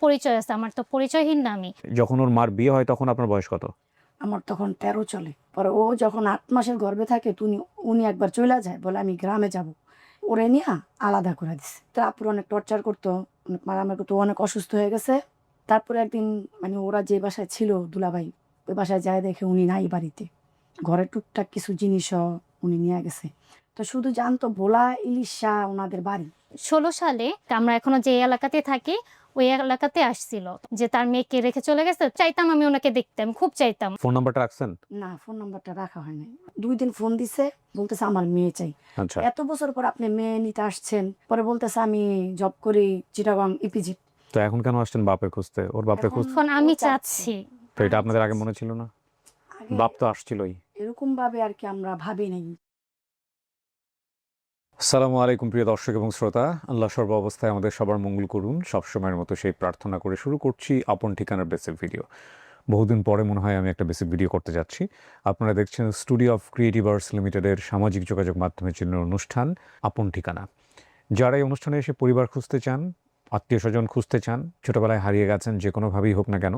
পরিচয় আছে, আমার তো পরিচয়হীন না আমি। যখন ওর মার বিয়ে হয় তখন আপনার বয়স কত? আমার তখন 13 চলে। পরে ও যখন 8 মাসের গর্ভে থাকে উনি একবার চলে যায়, বলে আমি গ্রামে যাব। ওরে নিয়ে আলাদা করে দিছে। তারপর অনেক টর্চার করতো, অনেক মারামারি করতো, অনেক অসুস্থ হয়ে গেছে। তারপরে একদিন মানে ওরা যে বাসায় ছিল দুলাভাই, ওই বাসায় যায় দেখে উনি নাই বাড়িতে। ঘরে টুকটাক কিছু জিনিসও উনি নিয়ে গেছে। তো শুধু জানতো ভোলা ইলিশা ওনাদের বাড়ি। 16 সালে আমরা এখনো যে এলাকাতে থাকি ওই এলাকাতে আসছিল যে তার মেয়েকে রেখে চলে গেছে। চাইতাম আমি ওনাকে দেখতাম, খুব চাইতাম। ফোন নাম্বারটা রাখছেন? না, ফোন নাম্বারটা রাখা হয় নাই। 2 দিন ফোন দিছে, বলতেছে আমার মেয়ে চাই। আচ্ছা, এত বছর পর আপনি মেয়ে নিতে আসছেন, পরে বলতেছে আমি জব করি চিটাগং ইপিজি। তো এখন কেন আসছেন বাপে খুঁজতে? ওর বাপরে এখন খুঁজতে? এখন আমি ও চাচ্ছে। চাচ্ছি। তো এটা আপনাদের আগে মনে ছিল না? আগে বাপ তো আসছিলই। এরকম ভাবে আর কি আমরা ভাবি নাই। আসসালামু আলাইকুম প্রিয় দর্শক এবং শ্রোতা, আল্লাহ সর্ব অবস্থায় আমাদের সবার মঙ্গল করুন সবসময়ের মতো সেই প্রার্থনা করে শুরু করছি আপন ঠিকানার বেসিক ভিডিও। বহুদিন পরে মনে হয় আমি একটা বেসিক ভিডিও করতে যাচ্ছি। আপনারা দেখছেন স্টুডিও অফ ক্রিয়েটিভ আর্টস লিমিটেডের সামাজিক যোগাযোগ মাধ্যমের জন্য অনুষ্ঠান আপন ঠিকানা। যারা এই অনুষ্ঠানে এসে পরিবার খুঁজতে চান, আত্মীয় স্বজন খুঁজতে চান, ছোটোবেলায় হারিয়ে গেছেন, যে কোনোভাবেই হোক না কেন,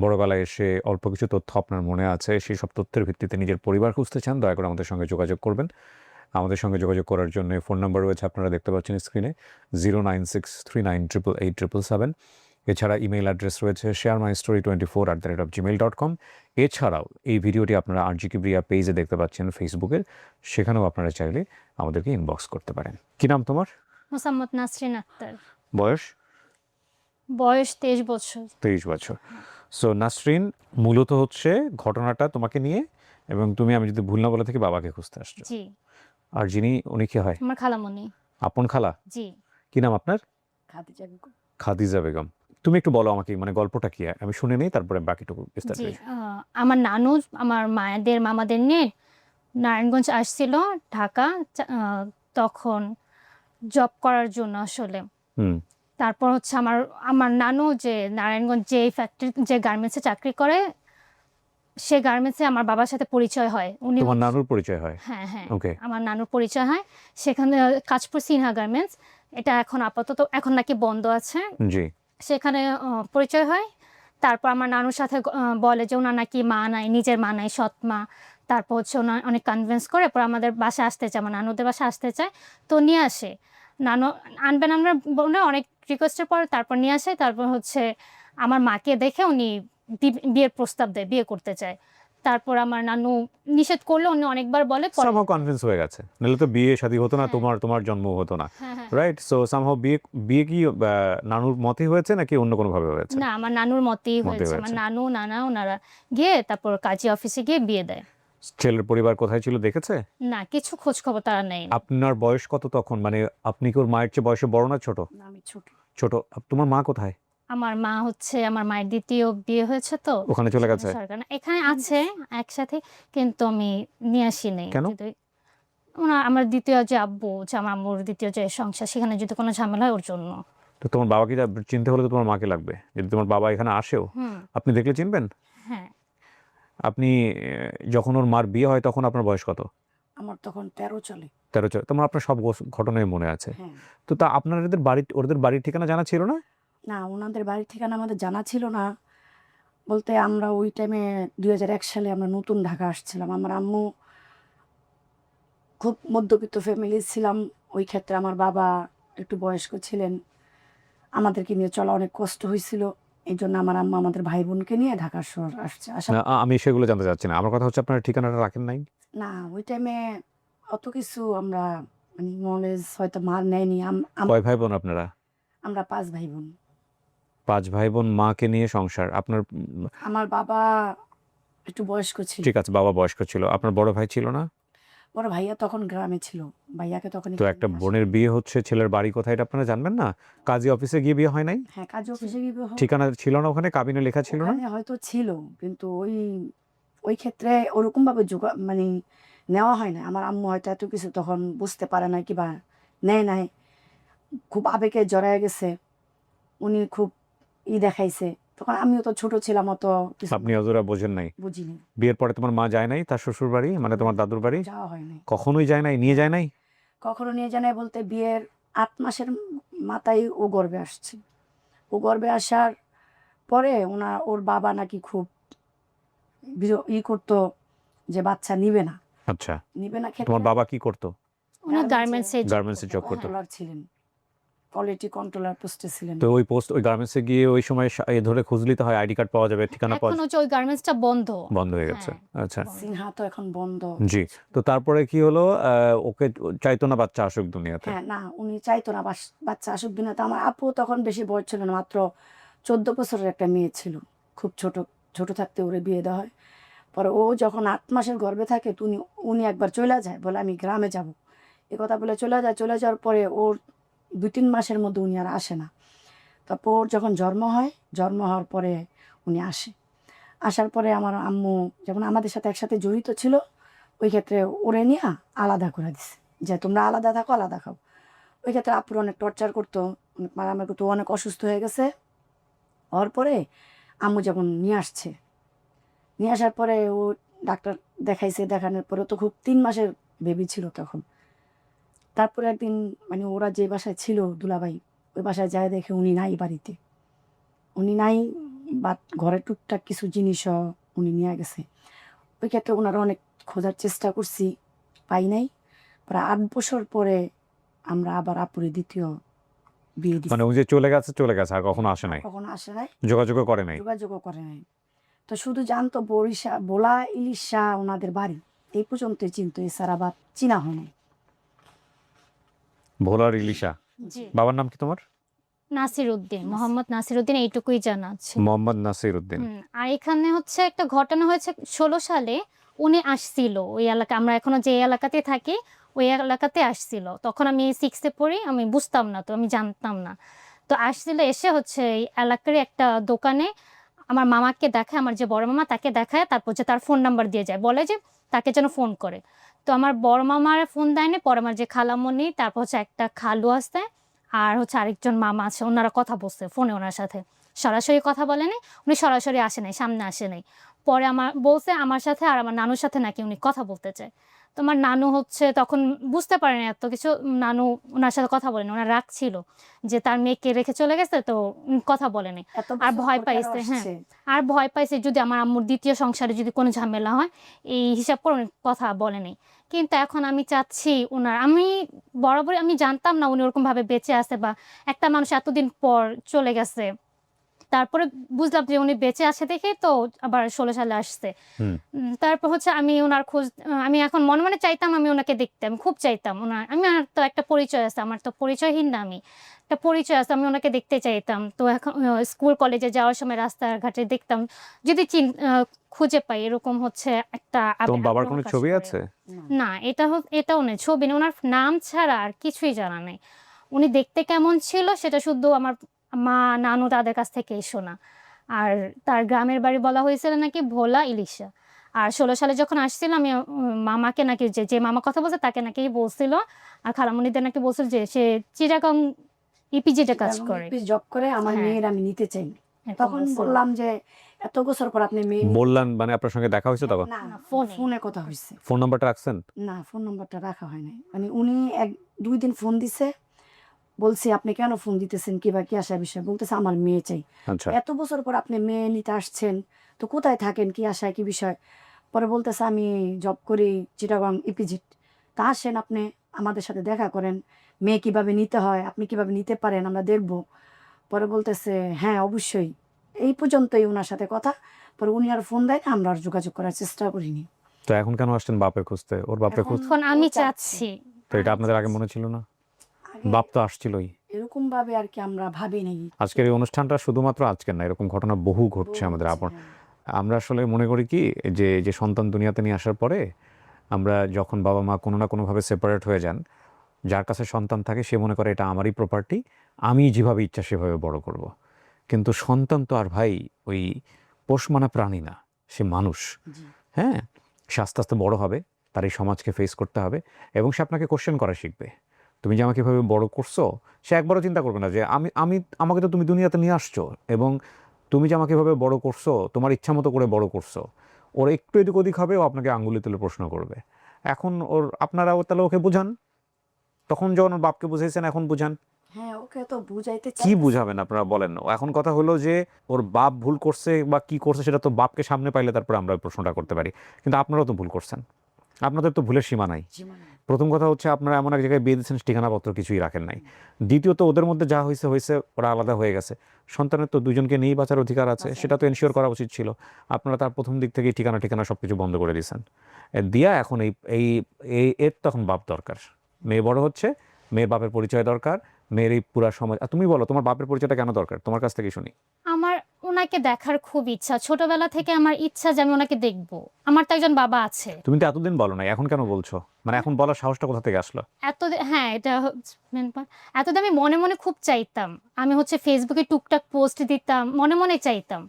বড়বেলায় এসে অল্প কিছু তথ্য আপনার মনে আছে, সেই সব তথ্যের ভিত্তিতে নিজের পরিবার খুঁজতে চান, দয়া করে আমাদের সঙ্গে যোগাযোগ করবেন। আমাদের সঙ্গে যোগাযোগ করার জন্য ফোন নাম্বার রয়েছে, আপনারা দেখতে পাচ্ছেন স্ক্রিনে, 09639887777। এছাড়া ইমেল অ্যাড্রেস রয়েছে sharemystory24@gmail.com। এছাড়াও এই ভিডিওটি আপনারা আরজি কিবরিয়া পেজে দেখতে পাচ্ছেন ফেসবুকের, সেখানেও আপনারা চাইলে আমাদেরকে ইনবক্স করতে পারেন। কী নাম তোমার? মোসাম্মদ নাসরিন আক্তার। বয়স? বয়স 23 বছর। 23 বছর। সো নাসরিন, মূলত হচ্ছে ঘটনাটা তোমাকে নিয়ে, এবং তুমি, আমি যদি ভুল না বলে থাকি, বাবাকে খুঁজতে আসছো। জি, আর উনি কি হয়? আমার খালামণি। আপন খালা? জি। কি নাম আপনার? খাদিজা বেগম। খাদিজা বেগম। তুমি একটু বলো আমাকে, মানে গল্পটা কি, আমি শুনে নেই, তারপরে বাকিটুকু জি, বিস্তারিত। আমার নানু আমার মামাদের নিয়ে নারায়ণগঞ্জ আসছিল ঢাকা, তখন জব করার জন্য আসলে। হুম। তারপর হচ্ছে আমার আমার নানু যে নারায়ণগঞ্জ যে ফ্যাক্টরি, যে গার্মেন্টসে চাকরি করে, সে গার্মেন্টসে আমার বাবার সাথে পরিচয় হয়। উনি তোমার নানুর পরিচয় হয়? হ্যাঁ হ্যাঁ, ওকে। আমার নানুর পরিচয় হয় সেখানে, কাজপুর সিনহা গার্মেন্টস। এটা এখন আপাতত এখন নাকি বন্ধ আছে। জি। সেখানে পরিচয় হয়। তারপর আমার নানুর সাথে বলে যে ওনার নাকি মা নাই, নিজের মা নাই, সৎ মা। তারপর হচ্ছে ওনার অনেক কনভিন্স করে পরে আমাদের বাসায় আসতে চায়, আমার নানুদের বাসায় আসতে চায়, তো নিয়ে আসে। নানু আনবেন আমরা বলে অনেক রিকোয়েস্টের পর তারপর নিয়ে আসে। তারপর হচ্ছে আমার মাকে দেখে উনি বিয়ের প্রস্তাব দেয়, বিয়ে করতে চায়। তারপর আমার নানু নিষেধ করলে উনি অনেকবার বলে, পরে সামহাও কনভিন্স হয়ে গেছে, নাহলে তো বিয়ে শাদী হতো না, হ্যাঁ। তোমার জন্ম হতো না। হ্যাঁ হ্যাঁ, রাইট। সো সামহাও বিয়ে কি নানুর মতেই হয়েছে নাকি অন্য কোনো ভাবে হয়েছে? না আমার নানুর মতেই মতেই হয়েছে। আমার হয়েছে। নানু নানা ওনারা গিয়ে তারপর কাজী অফিসে গিয়ে বিয়ে দেয়। ছেলের পরিবার কোথায় ছিল দেখেছে? না, কিছু খোঁজ খবর তারা নেই। আপনার বয়স কত তখন? মানে আপনি কি ওর মায়ের চেয়ে বয়সে বড় না ছোট? না, আমি ছোট। ছোট। তোমার মা কোথায়? আমার মা হচ্ছে, আমার মায়ের দ্বিতীয় বিয়ে হয়েছে, তো ওখানে চলে গেছে? সরকার না, এখানে আছে একসাথে, কিন্তু আমি নিয়ে আসি নেই। কেন? যদি আমার দ্বিতীয় যে আব্বু, যে আমার আম্মুর দ্বিতীয় যে সংসার, সেখানে যদি কোনো ঝামেলা হয় ওর জন্য। তো তোমার বাবাকে চিনতে হলে তো তোমার মাকে লাগবে। যদি তোমার বাবা এখানে আসেও, আপনি দেখলে চিনবেন? হ্যাঁ। আপনি যখন ওর মার বিয়ে হয় তখন আপনার বয়স কত? আমার তখন 13 চলে। 13। তোমার আপনার সব ঘটনাই মনে আছে। হ্যাঁ। তো তা আপনার ওদের বাড়ির ঠিকানা জানা ছিল না? না, ওনাদের বাড়ির ঠিকানা আমাদের জানা ছিল না। বলতে আমরা ওই টাইমে 2001 সালে আমরা নতুন ঢাকা আসছিলাম। আমার আম্মু খুব মধ্যবিত্ত ফ্যামিলি ছিলাম। ওই ক্ষেত্রে আমার বাবা একটু বয়স্ক ছিলেন। আমাদেরকে নিয়ে চলা অনেক কষ্ট হয়েছিল। এই জন্য আমার আম্মা আমাদের ভাই বোনকে নিয়ে ঢাকা শহর আসছে। না, আমি সেগুলো জানতে চাচ্ছি না। আমার কথা হচ্ছে আপনার ঠিকানাটা রাখেন নাই? না, ওই টাইমে অত কিছু আমরা মানে নলেজ হয়তো মার নেয়নি। কয় ভাই বোন আপনারা? আমরা 5 ভাই বোন। 5 ভাই বোন, মাকে নিয়ে সংসার। আপনার আমার বাবা একটু বয়স্ক ছিল। ঠিক আছে, বাবা বয়স্ক ছিল। আপনার বড় ভাই ছিল না? বড় ভাইয়া তখন গ্রামে ছিল। ভাইয়াকে তখন তো এখানে একটা নিয়ে আসা বোনের হয়নি। বিয়ে হচ্ছে, ছেলের বাড়ি কোথায় এটা আপনারা জানবেন না? কাজী অফিসে গিয়ে বিয়ে হয় নাই? হ্যাঁ, কাজী অফিসে গিয়ে বিয়ে হয়। ঠিকানা ছিল না ওখানে? কাবিনে লেখা ছিল না? ওখানে হয়তো ছিল, কিন্তু ওই ক্ষেত্রে ওরকম ভাবে মানে নেওয়া হয় না। আমার আম্মু হয়তো এত কিছু তখন বুঝতে পারে নাই কিংবা নেয় নাই। খুব আবেগে জড়ায় গেছে। উনি খুব দেখাইছে। তখন আমিও তো ছোট ছিলাম, অত কিছু আপনি অতটা বোঝেন নাই। বুঝিনি। বিয়ের পরে তোমার মা যায় নাই তার শ্বশুর বাড়ি, মানে তোমার দাদুর বাড়ি? যাওয়া হয় নাই। কখনোই যায় নাই? নিয়ে যায় নাই? কখনো নিয়ে যায় নাই বলতে বিয়ের 8 মাসের মাথায় ও গর্ভে আসছে। ও গর্ভে আসার পরে ওর বাবা নাকি খুব করতো যে বাচ্চা নিবে না, আচ্ছা, নিবে না তোমার বাবা কি করতো? উনি গার্মেন্টসে গার্মেন্টসে জব করতো। কন্ট্রোলার ছিলেন, কোয়ালিটি কন্ট্রোলার পোস্টে ছিলেন। তো ওই গার্মেন্টসে গিয়ে ওই সময় এ ধরে খুঁজলি তো হয় আইডি কার্ড পাওয়া যাবে, ঠিকানা পাওয়া এখন হচ্ছে ওই গার্মেন্টসটা বন্ধ বন্ধ হয়ে গেছে। হ্যাঁ, আচ্ছা, বন্ধ। সিনহা তো এখন বন্ধ। জি। তো তারপরে কি হলো? ওকে চাইতো না বাচ্চা আসুক দুনিয়াতে। হ্যাঁ, না উনি চাইতো না বাচ্চা আসুক দুনিয়াতে। আমার আপু তখন বেশি বয়স ছিল না, মাত্র 14 বছরের একটা মেয়ে ছিল, খুব ছোট ছোট থাকতে ওরে বিয়ে দেওয়া হয়। পরে ও যখন 8 মাসের গর্ভে থাকে উনি একবার চলে যায়, বলে আমি গ্রামে যাব, এ কথা বলে চলে যায়। চলে যাওয়ার পরে ওর 2-3 মাসের মধ্যে উনি আর আসে না। তারপর ওর যখন জন্ম হওয়ার পরে উনি আসে। আসার পরে আমার আম্মু যখন আমাদের সাথে একসাথে জড়িত ছিল, ওই ক্ষেত্রে ওরে নিয়ে আলাদা করে দিছে, যে তোমরা আলাদা থাকো, আলাদা খাও। ওই ক্ষেত্রে আপুর অনেক টর্চার করতো, অনেক মারামারি করতো, ও অনেক অসুস্থ হয়ে গেছে। হওয়ার পরে আম্মু যখন নিয়ে আসার পরে ও ডাক্তার দেখাইছে, দেখানোর পরে তো খুব 3 মাসের বেবি ছিল তখন। তারপরে একদিন মানে ওরা যে বাসায় ছিল দুলাভাই, ওই বাসায় যায় দেখে উনি নাই বাড়িতে, উনি নাই, বা ঘরে টুকটাক কিছু জিনিসও উনি নিয়ে গেছে। ওই ক্ষেত্রে ওনারা অনেক খোঁজার চেষ্টা করছি, পাই নাই। প্রায় 8 বছর পরে আমরা আবার আপুরে দ্বিতীয় বিয়ে দিই। মানে ও যে চলে গেছে, আর কখনো আসে নাই, কখনো আসে নাই, যোগাযোগও করে নাই। যোগাযোগও করে নাই। তো শুধু জানতো বোলা ইলিশা ওনাদের বাড়ি, এই পর্যন্তই চিনতো, এছাড়া আবার চিনা হয় নাই। ভোলার ইলিশা। জি। বাবার নাম কি তোমার? নাসির উদ্দিন, মোহাম্মদ নাসির উদ্দিন, এইটুকুই জানা আছে। মোহাম্মদ নাসির উদ্দিন। আর এখানে হচ্ছে একটা ঘটনা হয়েছে 16 সালে, উনি আসছিল ওই এলাকা, আমরা এখনো যে এলাকাতে থাকি ওই এলাকাতে আসছিল। তখন আমি 6-এ পড়ি, আমি বুঝতাম না, তো আমি জানতাম না। তো আসছিল, এসে হচ্ছে এই এলাকারই একটা দোকানে আমার মামাকে দেখায়, আমার যে বড় মামা তাকে দেখায়, তারপর যে তার ফোন নাম্বার দিয়ে যায়, বলে যে তাকে যেন ফোন করে। তো আমার বড় মামার ফোন দেয়নি, পরে আমার যে খালামণি, তারপর হচ্ছে একটা খালু আসতে, আর হচ্ছে আরেকজন মামা আছে, ওনারা কথা বলছে ফোনে ওনার সাথে, সরাসরি কথা বলেনি, উনি সরাসরি আসে নাই, সামনে আসে নাই। পরে আমার বলছে আমার সাথে আর আমার নানুর সাথে নাকি উনি কথা বলতে চায়। তো আমার নানু হচ্ছে তখন বুঝতে পারেনি এত কিছু, নানু ওনার সাথে কথা বলেনি, ওনার রাগ ছিল যে তার মেয়েকে রেখে চলে গেছে, তো কথা বলেনি। এত আর বছর ভয় পর কেন পাইছে, হ্যাঁ, আসছে? আর ভয় পাইছে যদি আমার আম্মুর দ্বিতীয় সংসারে যদি কোনো ঝামেলা হয়, এই হিসাব করে উনি কথা বলেনি। কিন্তু এখন আমি চাচ্ছি আমি বরাবরই আমি জানতাম না উনি ওরকম ভাবে বেঁচে আছে, বা একটা মানুষ এতদিন পর চলে গেছে, তারপরে বুঝলাম যে উনি বেঁচে আছে দেখেই তো আবার 16 সালে আসছে। তারপর হচ্ছে আমি ওনার খোঁজ, আমি এখন মনে মনে চাইতাম আমি ওনাকে দেখতে, আমি খুব চাইতাম আমার তো একটা পরিচয় আছে, আমার তো পরিচয়হীন না, আমি একটা পরিচয় আছে, আমি ওনাকে দেখতে চাইতাম। তো এখন স্কুল কলেজে যাওয়ার সময় রাস্তাঘাটে দেখতাম, যদি খুঁজে পাই, এরকম হচ্ছে একটা তোমার বাবার আগ্রহ কোনো কাজ ছবি করে। আছে? না, এটাও নেই, ছবি নেই, ওনার নাম ছাড়া আর কিছুই জানা নেই। উনি দেখতে কেমন ছিল সেটা শুধু আমার মা, নানু তাদের কাছ থেকেই শোনা। আর তার গ্রামের বাড়ি বলা হয়েছিল নাকি ভোলা ইলিশা। আর 16 সালে যখন আসছিল, আমি মামাকে নাকি যে মামা কথা বলছে তাকে নাকি বলছিল, আর খালামণিদের নাকি বলছিল যে সে চিটাগং ইপিজেডে কাজ করে। জব করে, আমার হ্যাঁ। মেয়ের আমি নিতে চাই। এরকম তখন বলছিল। বললাম যে এত বছর পর আপনি মেয়ে বললেন মানে আপনার সঙ্গে দেখা হয়েছে তখন? না, না, ফোনে। ফোনে কথা হয়েছে। ফোন নাম্বারটা রাখছেন? না, ফোন নাম্বারটা রাখা হয় নাই। মানে উনি 1-2 দিন ফোন দিছে, বলছি আপনি কেন ফোন দিতেছেন, কি বা কি আসার বিষয়, বলতেছে আমার মেয়ে চাই। আচ্ছা, এত বছর পর আপনি মেয়ে নিতে আসছেন, তো কোথায় থাকেন, কি আশায়, কি বিষয়? পরে বলতেছে আমি জব করি চিটাগং ইপিজেড। তা আসেন, আপনি আমাদের সাথে দেখা করেন, মেয়ে কিভাবে নিতে হয়, আপনি কিভাবে নিতে পারেন, আমরা দেখব। পরে বলতেছে হ্যাঁ অবশ্যই। এই পর্যন্তই ওনার সাথে কথা। পরে উনি আর ফোন দেয় না, আমরা আর যোগাযোগ করার চেষ্টা করিনি। তো এখন কেন আসছেন বাপের খুঁজতে? ওর বাপের এখন খুঁজ এখন আমি ও চাচ্ছে। চাচ্ছি, তো এটা আপনাদের আগে মনে ছিল না? আগে বাপ তো আসছিলই। এরকম ভাবে আর কি আমরা ভাবি নাই। আজকের এই অনুষ্ঠানটা শুধুমাত্র আজকের না, এরকম ঘটনা বহু ঘটছে আমাদের আপন। আমরা আসলে মনে করি কি যে সন্তান দুনিয়াতে নিয়ে আসার পরে আমরা যখন বাবা মা কোনো না কোনোভাবে সেপারেট হয়ে যান, যার কাছে সন্তান থাকে সে মনে করে এটা আমারই প্রপার্টি, আমি যেভাবে ইচ্ছা সেভাবে বড় করব। কিন্তু সন্তান তো আর ভাই ওই পোষ মানা প্রাণী না, সে মানুষ। হ্যাঁ, সে আস্তে আস্তে বড় হবে, তার এই সমাজকে ফেস করতে হবে, এবং সে আপনাকে কোশ্চেন করা শিখবে। তুমি যে আমাকে এভাবে বড় করছো, সে একবারও চিন্তা করবে না যে আমাকে তো তুমি দুনিয়াতে নিয়ে আসছো, এবং তুমি যে আমাকে এভাবে বড় করছো, তোমার ইচ্ছা মতো করে বড় করছো। ওর একটু এদিক ওদিক হবে, ও আপনাকে আঙ্গুলি তুলে প্রশ্ন করবে। এখন আপনারা তাহলে ওকে বুঝান, তখন যখন ওর বাপকে বুঝাইছেন এখন বুঝান। হ্যাঁ, ওকে তো বুঝাইতে কি চাই। বুঝাবেন আপনারা বলেন? এখন কথা হলো যে ওর বাপ ভুল করছে বা কি করছে সেটা তো বাপকে সামনে পাইলে তারপরে আমরা ওই প্রশ্নটা করতে পারি। কিন্তু আপনারাও তো ভুল করছেন। আপনাদের তো ভুলের সীমা নাই। জীবনে প্রথম কথা হচ্ছে আপনারা এমন এক জায়গায় বিয়ে দিচ্ছেন ঠিকানাপত্র কিছুই রাখেন নাই। দ্বিতীয়ত ওদের মধ্যে যা হয়েছে হয়েছে, ওরা আলাদা হয়ে গেছে। সন্তানের তো দুজনকে নিয়েই বাঁচার অধিকার আছে, সেটা তো এনশিওর করা উচিত ছিল। আপনারা তার প্রথম দিক থেকেই ঠিকানা সবকিছু বন্ধ করে দিয়েছেন। দিয়া এখন এই এই এই এর তখন বাপ দরকার। মেয়ে বড় হচ্ছে, মেয়ের বাপের পরিচয় দরকার, মেয়ের এই পুরা সমাজ। আর তুমি বলো তোমার বাপের পরিচয়টা কেন দরকার? তোমার কাছ থেকেই শুনি। আমার ওনাকে দেখার খুব ইচ্ছা, ছোটবেলা থেকে আমার ইচ্ছা যে আমি ওনাকে দেখবো। আমার তো একজন বাবা আছে। তুমি তো এতদিন বলো নাই, এখন কেন বলছো? মানে এখন বলার সাহসটা কোথা থেকে আসলো? হ্যাঁ, এটা main point। এতদিন আমি মনে মনে খুব চাইতাম, আমি হচ্ছে ফেসবুকে টুকটাক পোস্ট দিতাম, মনে মনে চাইতাম।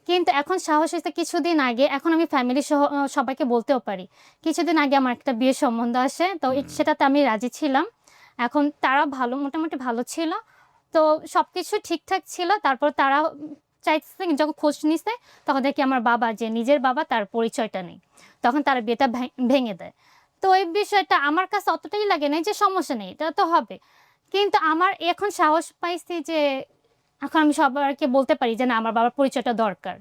কিন্তু এখন সাহস হয়েছে কিছুদিন আগে, এখন আমি ফ্যামিলি সহ সবাইকে বলতেও পারি। কিছুদিন আগে আমার একটা বিয়ের সম্বন্ধ আসে, তো সেটাতে আমি রাজি ছিলাম। এখন তারা ভালো, মোটামুটি ভালো ছিল, তো সবকিছু ঠিকঠাক ছিল। তারপর তারা চাইছে, যখন খোঁজ নিছে তখন দেখি আমার বাবা, যে নিজের বাবা, তার পরিচয়টা নেই। তখন তারা বিয়েটা ভেঙে দেয়। তো এই বিষয়টা আমার কাছে অতটাই লাগে না যে সমস্যা নেই, এটা তো হবে। কিন্তু আমার এখন সাহস পাইছি যে এখন আমি সবাইকে বলতে পারি যে না, আমার বাবার পরিচয়টা দরকার,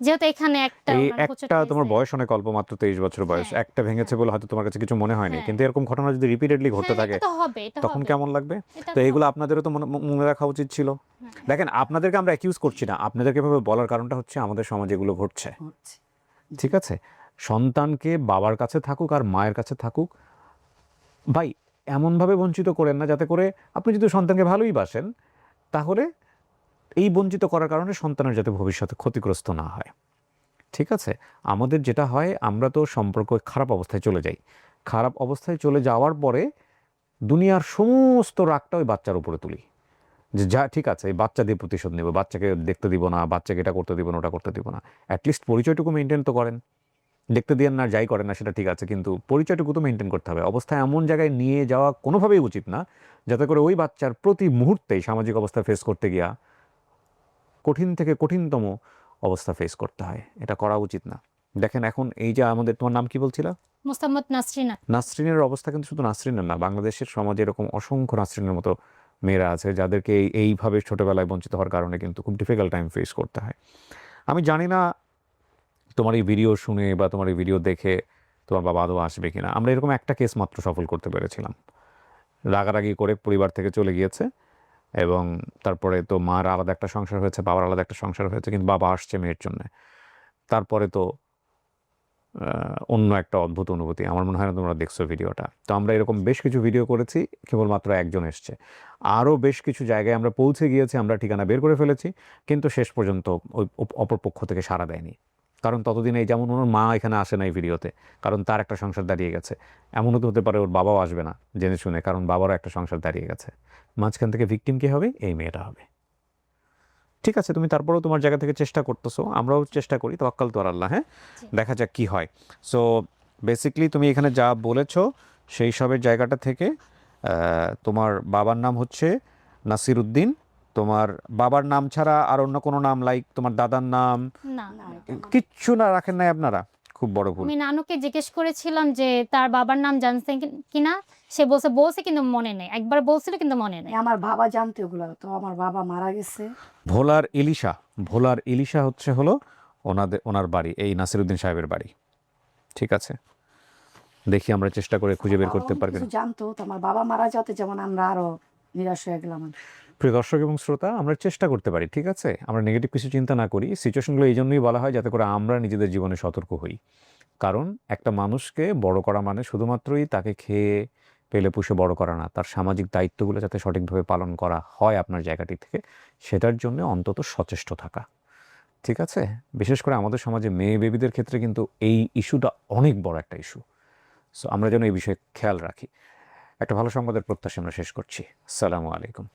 যেহেতু এখানে একটা এই ওনার হোঁচট একটা তোমার খাইছে। বয়স অনেক অল্প, মাত্র 23 বছর বয়স, হ্যাঁ, একটা ভেঙেছে বলে হয়তো তোমার কাছে কিছু মনে হয়নি, হ্যাঁ। কিন্তু এরকম ঘটনা যদি রিপিটেডলি ঘটতে হ্যাঁ, থাকে এটা তো হবে, এটা তখন হবে। কেমন লাগবে? এটা তো তো এইগুলো হবে। আপনাদেরও তো মনে রাখা উচিত ছিল। হ্যাঁ। দেখেন, আপনাদেরকে আমরা অ্যাকিউজ করছি না, আপনাদেরকে এভাবে বলার কারণটা হচ্ছে আমাদের সমাজে এগুলো ঘটছে। হচ্ছে। ঠিক আছে, সন্তানকে বাবার কাছে থাকুক আর মায়ের কাছে থাকুক, ভাই এমনভাবে বঞ্চিত করেন না যাতে করে, আপনি যদি সন্তানকে ভালোই বাসেন তাহলে এই বঞ্চিত করার কারণে সন্তানের যাতে ভবিষ্যতে ক্ষতিগ্রস্ত না হয়। ঠিক আছে, আমাদের যেটা হয়, আমরা তো সম্পর্ক খারাপ অবস্থায় চলে যাই। খারাপ অবস্থায় চলে যাওয়ার পরে দুনিয়ার সমস্ত রাগটা ওই বাচ্চার উপরে তুলি, যে যা ঠিক আছে এই বাচ্চা দিয়ে প্রতিশোধ নেব, বাচ্চাকে দেখতে দিব না, বাচ্চাকে এটা করতে দিব না, ওটা করতে দিব না। অ্যাটলিস্ট পরিচয়টুকু মেনটেন তো করেন। দেখতে দিয়েন না, যাই করেন না সেটা ঠিক আছে, কিন্তু পরিচয়টুকু তো মেনটেন করতে হবে। অবস্থা এমন জায়গায় নিয়ে যাওয়া কোনোভাবেই উচিত না যাতে করে ওই বাচ্চার প্রতি মুহূর্তেই সামাজিক অবস্থা ফেস করতে গিয়া কঠিন থেকে কঠিনতম অবস্থা ফেস করতে হয়। এটা করা উচিত না। দেখেন এখন এই যে আমাদের, তোমার নাম কি বলছিলা? মোসাম্মদ নাসরিনা। নাসরিনের অবস্থা কিন্তু শুধু নাসরিনের না, বাংলাদেশের সমাজে এরকম অসংখ্য নাসরিনের মতো মেয়েরা আছে যাদেরকে এইভাবে ছোটবেলায় বঞ্চিত হওয়ার কারণে কিন্তু খুব ডিফিকাল্ট টাইম ফেস করতে হয়। আমি জানি না তোমার এই ভিডিও শুনে বা তোমার এই ভিডিও দেখে তোমার বাবা আদৌ আসবে কিনা। আমরা এরকম একটা কেস মাত্র সফল করতে পেরেছিলাম। রাগারাগি করে পরিবার থেকে চলে গিয়েছে, এবং তারপরে তো মার আলাদা একটা সংসার হয়েছে, বাবার আলাদা একটা সংসার হয়েছে, কিন্তু বাবা আসছে মেয়ের জন্য। তারপরে তো অন্য একটা অদ্ভুত অনুভূতি। আমার মনে হয় না তোমরা দেখছো ভিডিওটা। তো আমরা এরকম বেশ কিছু ভিডিও করেছি, কেবলমাত্র একজন এসছে। আরও বেশ কিছু জায়গায় আমরা পৌঁছে গিয়েছি, আমরা ঠিকানা বের করে ফেলেছি, কিন্তু শেষ পর্যন্ত ওই অপর পক্ষ থেকে সাড়া দেয়নি। কারণ ততদিন এই যেমন ওর মা এখানে আসে না এই ভিডিওতে, কারণ তার একটা সংসার দাঁড়িয়ে গেছে। এমনও তো হতে পারে ওর বাবাও আসবে না জেনে শুনে, কারণ বাবারও একটা সংসার দাঁড়িয়ে গেছে। মাঝখান থেকে ভিকটিম কে হবে? এই মেয়েটা হবে। ঠিক আছে, তুমি তারপরেও তোমার জায়গা থেকে চেষ্টা করতেছো, আমরাও চেষ্টা করি, তাওয়াক্কাল তো আল্লাহ। হ্যাঁ, দেখা যাক কি হয়। সো বেসিক্যালি তুমি এখানে যা বলেছো সেই সবের জায়গাটা থেকে তোমার বাবার নাম হচ্ছে নাসির উদ্দিন। তোমার বাবার নাম ছাড়া আর অন্য কোনো নাম, লাইক তোমার দাদার নাম, না, না, এটা আমার- কিচ্ছু না রাখেন নাই আপনারা? খুব বড় ভুল। আমি নানুকে জিজ্ঞেস করেছিলাম যে তার বাবার নাম জানতেন কিনা, সে বলছে কিন্তু মনে নেই। একবার বলছিল কিন্তু মনে নেই। আমার বাবা জানতে ওগুলো, তো আমার বাবা মারা গেছে। ভোলার ইলিশা হচ্ছে হলো ওনার বাড়ি, এই নাসিরউদ্দিন সাহেবের বাড়ি। ঠিক আছে, দেখি আমরা চেষ্টা করে খুঁজে বের বাবা করতে অনেক পারবেন। কিছু জানতো, তো আমার বাবা মারা যাতে যেমন আমরা আরো নিরাশ হয়ে গেলাম। প্রিয় দর্শক এবং শ্রোতা, আমরা চেষ্টা করতে পারি, ঠিক আছে, আমরা নেগেটিভ কিছু চিন্তা না করি। সিচুয়েশনগুলো এই জন্যই বলা হয় যাতে করে আমরা নিজেদের জীবনে সতর্ক হই। কারণ একটা মানুষকে বড় করা মানে শুধুমাত্রই তাকে খেয়ে পেলে পুষে বড় করা না, তার সামাজিক দায়িত্বগুলো যাতে সঠিকভাবে পালন করা হয় আপনার জায়গাটি থেকে, সেটার জন্য অন্তত সচেষ্ট থাকা। ঠিক আছে, বিশেষ করে আমাদের সমাজে মেয়ে বেবিদের ক্ষেত্রে কিন্তু এই ইস্যুটা অনেক বড় একটা ইস্যু। সো আমরা যেন এই বিষয়ে খেয়াল রাখি। একটা ভালো সংবাদের প্রত্যাশা আমরা শেষ করছি। আসসালামু আলাইকুম।